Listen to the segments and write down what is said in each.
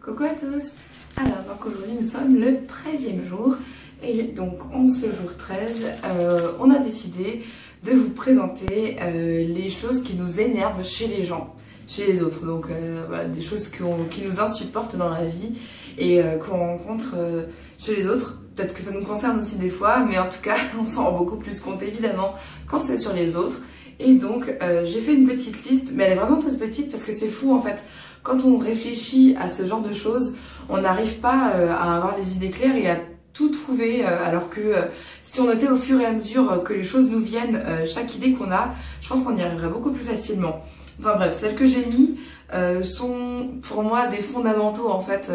Coucou à tous. Alors donc aujourd'hui nous sommes le 13e jour et donc en ce jour 13 on a décidé de vous présenter les choses qui nous énervent chez les gens, chez les autres. Donc voilà, des choses qui nous insupportent dans la vie et qu'on rencontre chez les autres. Peut-être que ça nous concerne aussi des fois, mais en tout cas on s'en rend beaucoup plus compte évidemment quand c'est sur les autres. Et donc j'ai fait une petite liste, mais elle est vraiment toute petite parce que c'est fou en fait. Quand on réfléchit à ce genre de choses, on n'arrive pas à avoir les idées claires et à tout trouver, alors que si on notait au fur et à mesure que les choses nous viennent, chaque idée qu'on a, je pense qu'on y arriverait beaucoup plus facilement. Enfin bref, celles que j'ai mis sont pour moi des fondamentaux en fait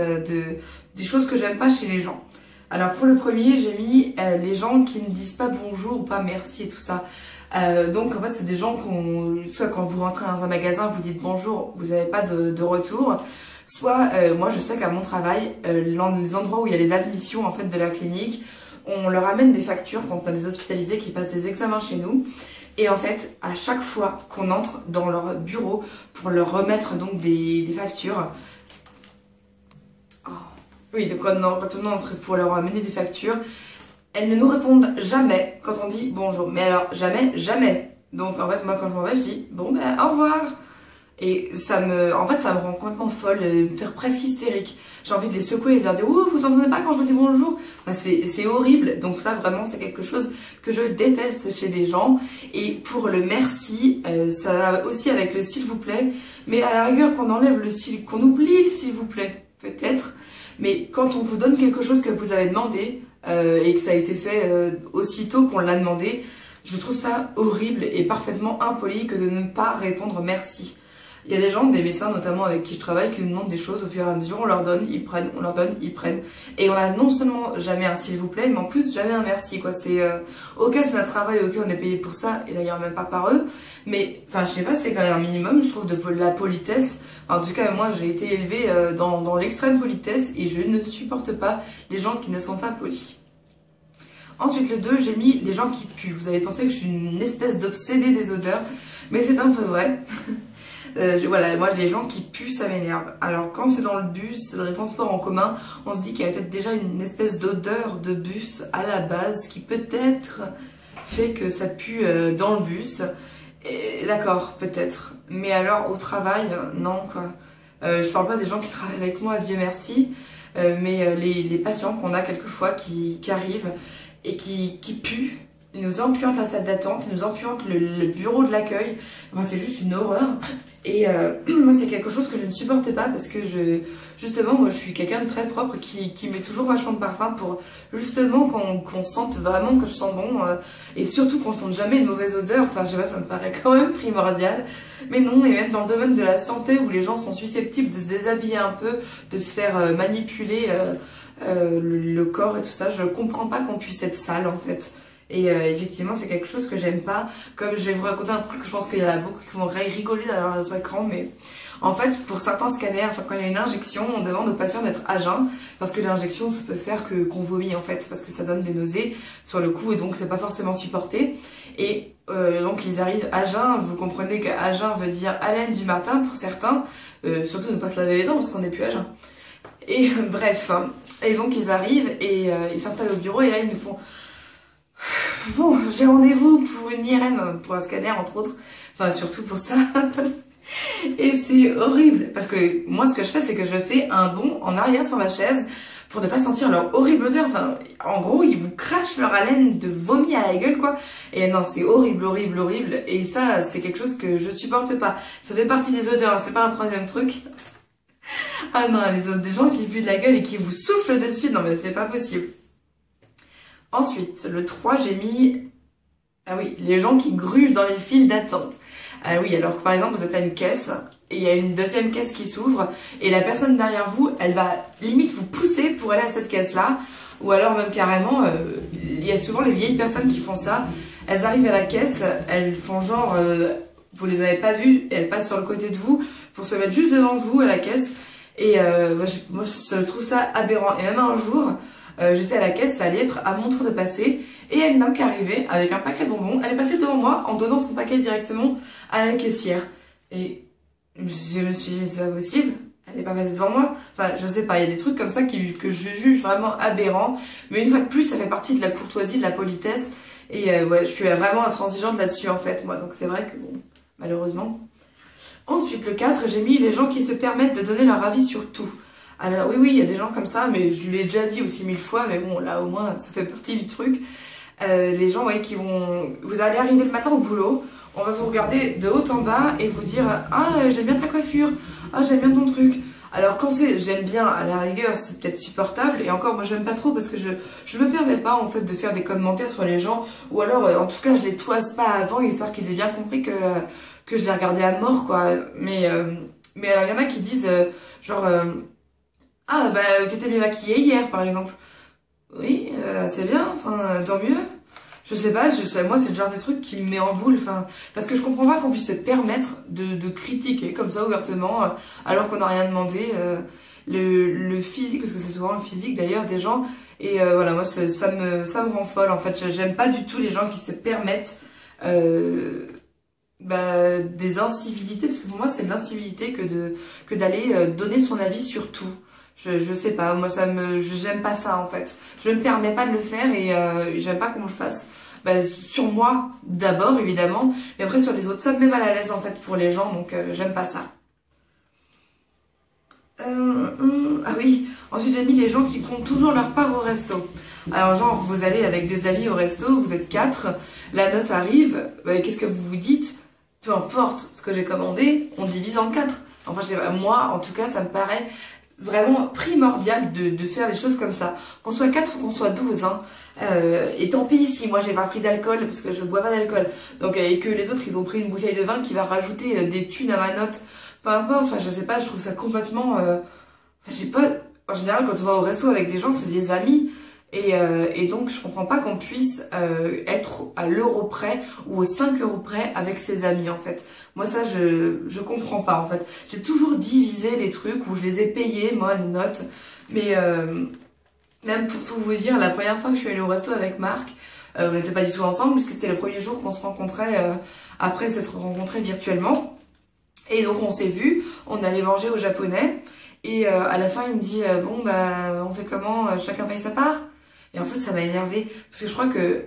des choses que j'aime pas chez les gens. Alors pour le premier, j'ai mis les gens qui ne disent pas bonjour ou pas merci et tout ça. Donc en fait c'est des gens soit quand vous rentrez dans un magasin vous dites bonjour, vous n'avez pas de retour, soit moi je sais qu'à mon travail, les endroits où il y a les admissions en fait de la clinique, on leur amène des factures quand on a des hospitalisés qui passent des examens chez nous. Et en fait, à chaque fois qu'on entre dans leur bureau pour leur remettre donc des factures, oui, donc quand on entre pour leur amener des factures, elles ne nous répondent jamais quand on dit bonjour. Mais alors, jamais. Donc en fait, moi quand je m'en vais, je dis bon ben au revoir. Et en fait, ça me rend complètement folle, presque hystérique. J'ai envie de les secouer et de leur dire ouh, vous entendez pas quand je vous dis bonjour? Enfin, c'est horrible. Donc ça, vraiment, c'est quelque chose que je déteste chez les gens. Et pour le merci, ça va aussi avec le s'il vous plaît. Mais à la rigueur, qu'on enlève qu'on oublie le s'il vous plaît, peut-être. Mais quand on vous donne quelque chose que vous avez demandé, et que ça a été fait aussitôt qu'on l'a demandé, je trouve ça horrible et parfaitement impoli que de ne pas répondre merci. Il y a des gens, des médecins notamment avec qui je travaille, qui nous demandent des choses au fur et à mesure, on leur donne, ils prennent, on leur donne, ils prennent. Et on a non seulement jamais un s'il vous plaît, mais en plus jamais un merci, quoi. C'est ok, c'est notre travail, ok, on est payé pour ça, et d'ailleurs même pas par eux. Mais, enfin, je sais pas, c'est quand même un minimum, je trouve, de la politesse. En tout cas, moi, j'ai été élevée dans l'extrême politesse et je ne supporte pas les gens qui ne sont pas polis. Ensuite, le 2, j'ai mis les gens qui puent. Vous avez pensé que je suis une espèce d'obsédée des odeurs, mais c'est un peu vrai. Voilà, moi, les gens qui puent, ça m'énerve. Alors, quand c'est dans le bus, dans les transports en commun, on se dit qu'il y a peut-être déjà une espèce d'odeur de bus à la base qui peut-être fait que ça pue dans le bus. D'accord, peut-être. Mais alors, au travail, non, quoi. Je parle pas des gens qui travaillent avec moi, Dieu merci, mais les patients qu'on a quelquefois qui arrivent et qui puent. Ils nous empuantent la salle d'attente, ils nous empuantent le bureau de l'accueil. Enfin, c'est juste une horreur. Et moi, c'est quelque chose que je ne supporte pas parce que justement, moi, je suis quelqu'un de très propre qui met toujours vachement de parfum pour justement qu'on sente vraiment que je sens bon et surtout qu'on sente jamais une mauvaise odeur. Enfin, je sais pas, ça me paraît quand même primordial. Mais non, et même dans le domaine de la santé où les gens sont susceptibles de se déshabiller un peu, de se faire manipuler le corps et tout ça, je comprends pas qu'on puisse être sale en fait. Et effectivement, c'est quelque chose que j'aime pas. Comme je vais vous raconter un truc, je pense qu'il y en a beaucoup qui vont rigoler derrière les écrans, mais en fait, pour certains scanners, enfin, quand il y a une injection, on demande aux patients d'être à jeun, parce que l'injection, ça peut faire qu'on vomit en fait, parce que ça donne des nausées sur le coup, et donc c'est pas forcément supporté. Et donc ils arrivent à jeun, vous comprenez que à jeun veut dire haleine du matin pour certains, surtout ne pas se laver les dents parce qu'on n'est plus à jeun. Et bref, et donc ils arrivent et ils s'installent au bureau et là ils nous font bon, j'ai rendez-vous pour une IRM, pour un scanner entre autres, enfin surtout pour ça. Et c'est horrible parce que moi ce que je fais c'est que je fais un bond en arrière sur ma chaise pour ne pas sentir leur horrible odeur. Enfin en gros ils vous crachent leur haleine de vomi à la gueule quoi. Et non, c'est horrible, horrible, horrible. Et ça c'est quelque chose que je supporte pas. Ça fait partie des odeurs, c'est pas un troisième truc. Ah non, les autres, des gens qui puent de la gueule et qui vous soufflent dessus, non mais c'est pas possible. Ensuite, le 3, j'ai mis, ah oui, les gens qui grugent dans les files d'attente. Ah oui, alors que par exemple, vous êtes à une caisse, et il y a une deuxième caisse qui s'ouvre, et la personne derrière vous, elle va limite vous pousser pour aller à cette caisse-là, ou alors même carrément, il y a souvent les vieilles personnes qui font ça, elles arrivent à la caisse, elles font genre, vous les avez pas vues, et elles passent sur le côté de vous, pour se mettre juste devant vous à la caisse, et moi je trouve ça aberrant. Et même un jour, j'étais à la caisse, ça allait être à mon tour de passer, et il y a une dame qui arrivait avec un paquet de bonbons, elle est passée devant moi en donnant son paquet directement à la caissière. Et je me suis dit, mais c'est pas possible, elle elle est pas passée devant moi. Enfin, je sais pas, il y a des trucs comme ça que je juge vraiment aberrants. Mais une fois de plus, ça fait partie de la courtoisie, de la politesse. Et ouais, je suis vraiment intransigeante là-dessus en fait, moi. Donc c'est vrai que bon, malheureusement. Ensuite, le 4, j'ai mis les gens qui se permettent de donner leur avis sur tout. Alors oui, il y a des gens comme ça, mais je l'ai déjà dit aussi 1000 fois, mais bon, là au moins, ça fait partie du truc. Les gens, ouais, qui vont... Vous allez arriver le matin au boulot, on va vous regarder de haut en bas et vous dire « Ah, j'aime bien ta coiffure. Ah, j'aime bien ton truc. » Alors quand c'est « j'aime bien », à la rigueur, c'est peut-être supportable. Et encore, moi, j'aime pas trop parce que je me permets pas, en fait, de faire des commentaires sur les gens. Ou alors, en tout cas, je les toise pas avant, histoire qu'ils aient bien compris que je les regardais à mort, quoi. Mais alors, il y en a qui disent, ah, bah, t'étais mieux maquillée hier, par exemple. Oui, c'est bien, enfin, tant mieux. Je sais pas, moi, c'est le genre de truc qui me met en boule, enfin, parce que je comprends pas qu'on puisse se permettre de critiquer comme ça ouvertement, alors qu'on n'a rien demandé, le physique, parce que c'est souvent le physique d'ailleurs des gens, et voilà, moi, ça me rend folle, en fait, j'aime pas du tout les gens qui se permettent, des incivilités, parce que pour moi, c'est de l'incivilité que d'aller donner son avis sur tout. Je sais pas, moi j'aime pas ça en fait. Je ne me permets pas de le faire et j'aime pas qu'on le fasse. Sur moi d'abord évidemment, mais après sur les autres, ça me met mal à l'aise en fait pour les gens, donc j'aime pas ça. Ah oui, ensuite j'ai mis les gens qui comptent toujours leur part au resto. Alors genre vous allez avec des amis au resto, vous êtes 4, la note arrive, qu'est-ce que vous vous dites? Peu importe ce que j'ai commandé, on divise en 4. Enfin je sais pas, moi en tout cas ça me paraît vraiment primordial de faire les choses comme ça. Qu'on soit 4 ou qu'on soit 12, hein. Et tant pis si moi j'ai pas pris d'alcool parce que je bois pas d'alcool. Donc et que les autres ils ont pris une bouteille de vin qui va rajouter des thunes à ma note. Peu importe, enfin je sais pas, je trouve ça complètement... Enfin j'ai pas... En général quand on va au resto avec des gens c'est des amis. Et donc je comprends pas qu'on puisse être à l'euro près ou aux 5 euros près avec ses amis en fait. Moi ça je comprends pas en fait. J'ai toujours divisé les trucs où je les ai payés moi les notes. Mais même pour tout vous dire, la première fois que je suis allée au resto avec Marc, on n'était pas du tout ensemble puisque c'était le premier jour qu'on se rencontrait après s'être rencontrés virtuellement. Et donc on s'est vus, on allait manger au japonais. Et à la fin il me dit bon bah on fait comment, chacun paye sa part. Et en fait, ça m'a énervée. Parce que je crois que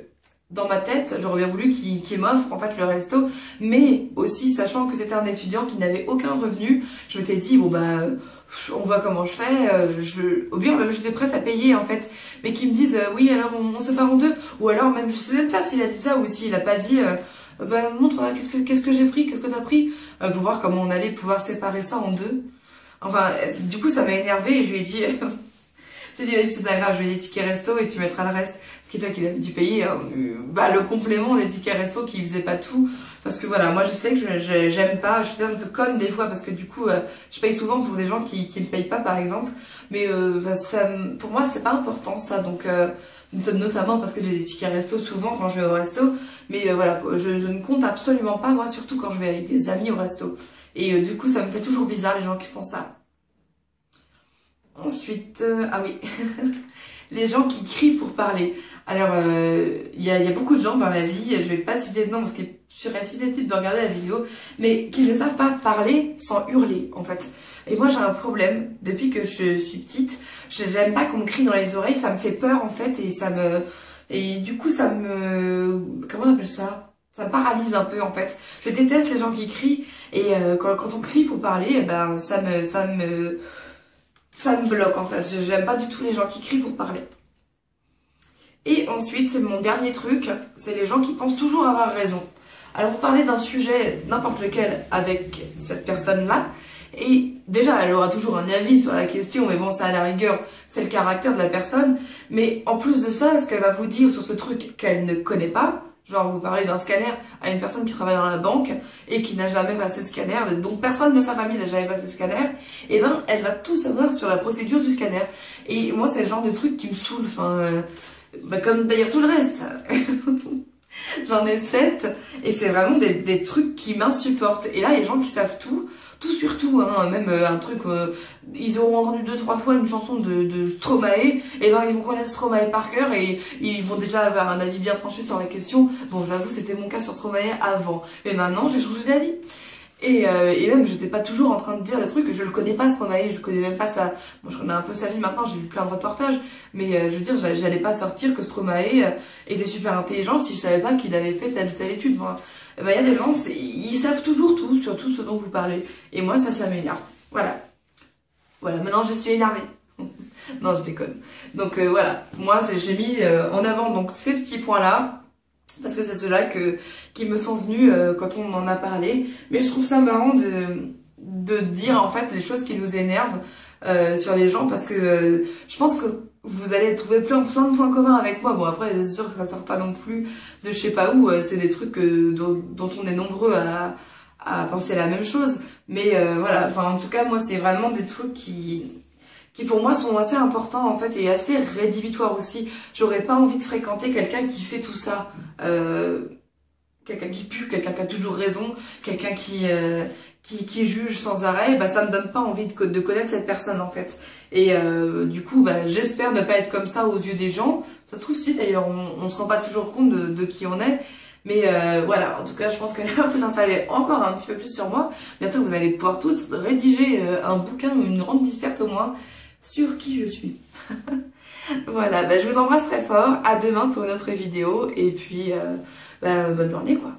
dans ma tête, j'aurais bien voulu qu'il m'offre en fait le resto. Mais aussi, sachant que c'était un étudiant qui n'avait aucun revenu, je m'étais dit, bon bah, on voit comment je fais. Au pire, même j'étais prête à payer en fait. Mais qu'ils me disent, oui, alors on se sépare en deux. Ou alors même, je sais même pas s'il a dit ça ou s'il a pas dit, montre, qu'est-ce que j'ai pris, qu'est-ce que t'as pris, pour voir comment on allait pouvoir séparer ça en deux. Enfin, du coup, ça m'a énervée et je lui ai dit... J'ai dit, vas-y, c'est pas grave, je vais des tickets resto et tu mettras le reste. Ce qui fait qu'il avait dû payer le complément des tickets resto qui faisait pas tout. Parce que voilà, moi je sais que j'aime pas, je suis un peu conne des fois parce que du coup, je paye souvent pour des gens qui me payent pas par exemple. Mais pour moi, c'est pas important ça. Donc, notamment parce que j'ai des tickets resto souvent quand je vais au resto. Mais voilà, je ne compte absolument pas, moi, surtout quand je vais avec des amis au resto. Et du coup, ça me fait toujours bizarre les gens qui font ça. Ensuite, ah oui, les gens qui crient pour parler. Alors, il y a beaucoup de gens dans la vie, je vais pas citer de nom parce qu'ils seraient susceptibles de regarder la vidéo, mais qui ne savent pas parler sans hurler, en fait. Et moi, j'ai un problème, depuis que je suis petite, j'aime pas qu'on me crie dans les oreilles, ça me fait peur, en fait, et du coup, comment on appelle ça? Ça me paralyse un peu, en fait. Je déteste les gens qui crient, et quand on crie pour parler, ça me bloque en fait, j'aime pas du tout les gens qui crient pour parler. Et ensuite, c'est mon dernier truc, c'est les gens qui pensent toujours avoir raison. Alors vous parlez d'un sujet, n'importe lequel, avec cette personne-là, et déjà elle aura toujours un avis sur la question, mais bon ça à la rigueur, c'est le caractère de la personne, mais en plus de ça, ce qu'elle va vous dire sur ce truc qu'elle ne connaît pas, genre vous parlez d'un scanner à une personne qui travaille dans la banque et qui n'a jamais passé de scanner, donc personne de sa famille n'a jamais passé de scanner, et ben elle va tout savoir sur la procédure du scanner. Et moi c'est le genre de truc qui me saoule, enfin, comme d'ailleurs tout le reste. J'en ai 7 et c'est vraiment des trucs qui m'insupportent. Et là les gens qui savent tout sur tout, hein, même un truc, ils auront entendu 2-3 fois une chanson de Stromae, et ben ils vont connaître Stromae par cœur et ils vont déjà avoir un avis bien tranché sur la question. Bon, j'avoue, c'était mon cas sur Stromae avant, mais maintenant j'ai changé d'avis. Et même, j'étais pas toujours en train de dire des trucs que je le connais pas, Stromae, je connais même pas sa... Bon, je connais un peu sa vie maintenant, j'ai vu plein de reportages, mais je veux dire, j'allais pas sortir que Stromae était super intelligent si je savais pas qu'il avait fait telle ou telle étude. Enfin, ben, y a des gens, ils savent toujours tout sur tout ce dont vous parlez. Et moi, ça m'énerve. Voilà. Voilà, maintenant je suis énervée. Non, je déconne. Donc voilà, moi j'ai mis en avant donc ces petits points-là, parce que c'est ceux-là qui me sont venus quand on en a parlé. Mais je trouve ça marrant de dire en fait les choses qui nous énervent sur les gens, parce que je pense que vous allez trouver plein de points communs avec moi. Bon, après c'est sûr que ça sort pas non plus de je sais pas où, c'est des trucs dont on est nombreux à penser la même chose. Mais voilà, enfin en tout cas moi c'est vraiment des trucs qui pour moi sont assez importants en fait et assez rédhibitoires aussi. J'aurais pas envie de fréquenter quelqu'un qui fait tout ça. Quelqu'un qui pue, quelqu'un qui a toujours raison, quelqu'un qui juge sans arrêt, bah ça me donne pas envie de connaître cette personne en fait. Et du coup, bah j'espère ne pas être comme ça aux yeux des gens. Ça se trouve si d'ailleurs on se rend pas toujours compte de qui on est. Mais voilà, en tout cas, je pense que là, vous en savez encore un petit peu plus sur moi. Bientôt, vous allez pouvoir tous rédiger un bouquin ou une grande disserte au moins sur qui je suis. Voilà, bah, je vous embrasse très fort. À demain pour une autre vidéo. Et puis, bonne journée, quoi.